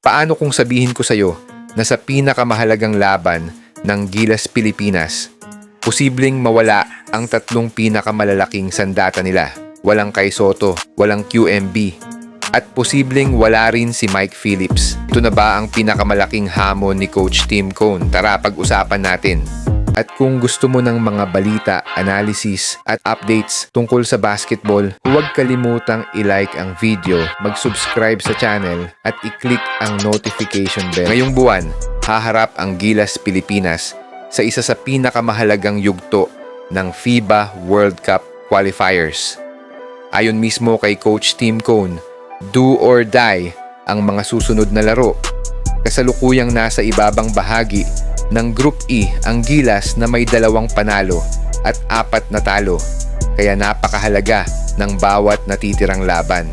Paano kung sabihin ko sa'yo na sa pinakamahalagang laban ng Gilas Pilipinas, posibleng mawala ang tatlong pinakamalalaking sandata nila? Walang Kai Sotto, walang QMB, at posibleng wala rin si Mike Phillips. Ito na ba ang pinakamalaking hamon ni Coach Tim Cone? Tara, pag-usapan natin. At kung gusto mo ng mga balita, analysis at updates tungkol sa basketball, huwag kalimutang i-like ang video, mag-subscribe sa channel at i-click ang notification bell. Ngayong buwan, haharap ang Gilas Pilipinas sa isa sa pinakamahalagang yugto ng FIBA World Cup qualifiers. Ayon mismo kay Coach Tim Cone, do or die ang mga susunod na laro. Kasalukuyang nasa ibabang bahagi ng Group E ang Gilas na may 2 panalo at 4 na talo, kaya napakahalaga ng bawat natitirang laban.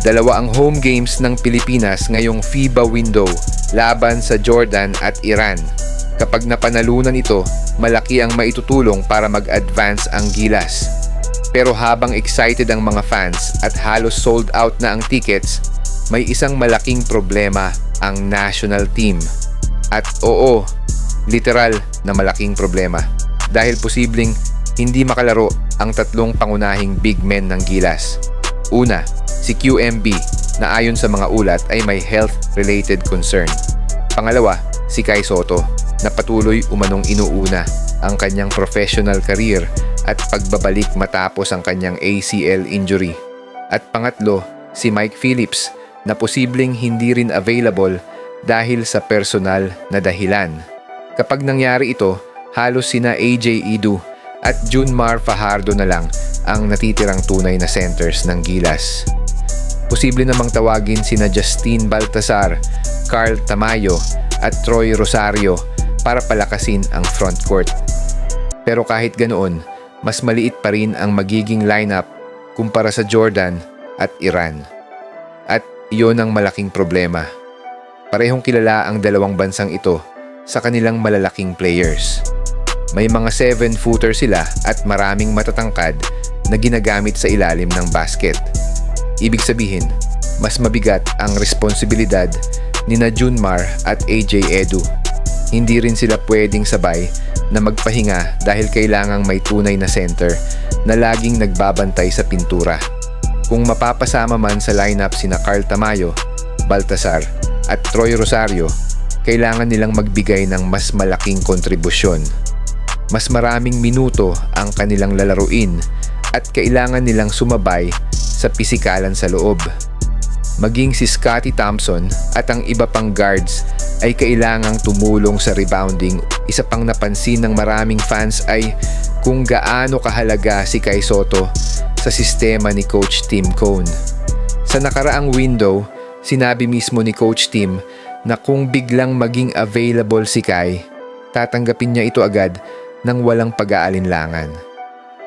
2 ang home games ng Pilipinas ngayong FIBA window laban sa Jordan at Iran. Kapag napanalunan ito, malaki ang maitutulong para mag-advance ang Gilas. Pero habang excited ang mga fans at halos sold out na ang tickets, may isang malaking problema ang national team. At oo, literal na malaking problema. Dahil posibleng hindi makalaro ang 3 pangunahing big men ng Gilas. Una, si QMB na ayon sa mga ulat ay may health-related concern. Pangalawa, si Kai Sotto na patuloy umanong inuuna ang kanyang professional career at pagbabalik matapos ang kanyang ACL injury. At pangatlo, si Mike Phillips na posibleng hindi rin available dahil sa personal na dahilan. Kapag nangyari ito, halos sina AJ Edu at Junmar Fajardo na lang ang natitirang tunay na centers ng Gilas. Posible namang tawagin sina Justin Baltasar, Carl Tamayo at Troy Rosario para palakasin ang frontcourt. Pero kahit ganoon, mas maliit pa rin ang magiging lineup kumpara sa Jordan at Iran. At iyon ang malaking problema. Parehong kilala ang 2 bansang ito sa kanilang malalaking players. May mga 7-footer sila at maraming matatangkad na ginagamit sa ilalim ng basket. Ibig sabihin, mas mabigat ang responsibilidad ni Junmar at AJ Edu. Hindi rin sila pwedeng sabay na magpahinga dahil kailangang may tunay na center na laging nagbabantay sa pintura. Kung mapapasama man sa lineup sina Carl Tamayo, Baltasar at Troy Rosario, kailangan nilang magbigay ng mas malaking kontribusyon. Mas maraming minuto ang kanilang lalaruin at kailangan nilang sumabay sa pisikalan sa loob. Maging si Scottie Thompson at ang iba pang guards ay kailangang tumulong sa rebounding. Isa pang napansin ng maraming fans ay kung gaano kahalaga si Kai Sotto sa sistema ni Coach Tim Cone. Sa nakaraang window, sinabi mismo ni Coach Tim na kung biglang maging available si Kai, tatanggapin niya ito agad nang walang pag-aalinlangan.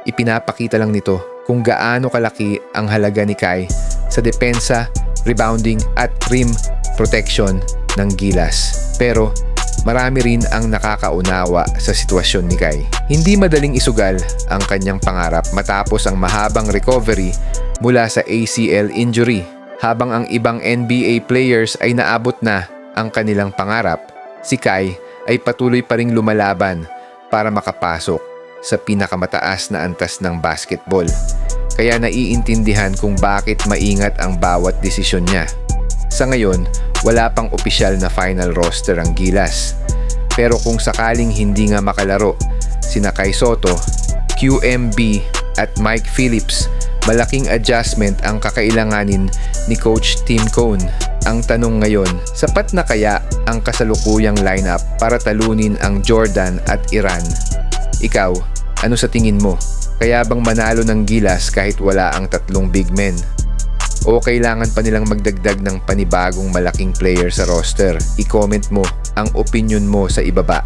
Ipinapakita lang nito kung gaano kalaki ang halaga ni Kai sa depensa, rebounding at rim protection ng Gilas. Pero marami rin ang nakakaunawa sa sitwasyon ni Kai. Hindi madaling isugal ang kanyang pangarap matapos ang mahabang recovery mula sa ACL injury. Habang ang ibang NBA players ay naabot na ang kanilang pangarap, si Kai ay patuloy pa ring lumalaban para makapasok sa pinakamataas na antas ng basketball. Kaya naiintindihan kung bakit maingat ang bawat desisyon niya. Sa ngayon, wala pang opisyal na final roster ang Gilas. Pero kung sakaling hindi nga makalaro sina Kai Sotto, QMB at Mike Phillips, malaking adjustment ang kakailanganin ni Coach Tim Cone. Ang tanong ngayon, sapat na kaya ang kasalukuyang lineup para talunin ang Jordan at Iran? Ikaw, ano sa tingin mo? Kaya bang manalo ng Gilas kahit wala ang 3 big men? O kailangan pa nilang magdagdag ng panibagong malaking player sa roster? I-comment mo ang opinion mo sa ibaba.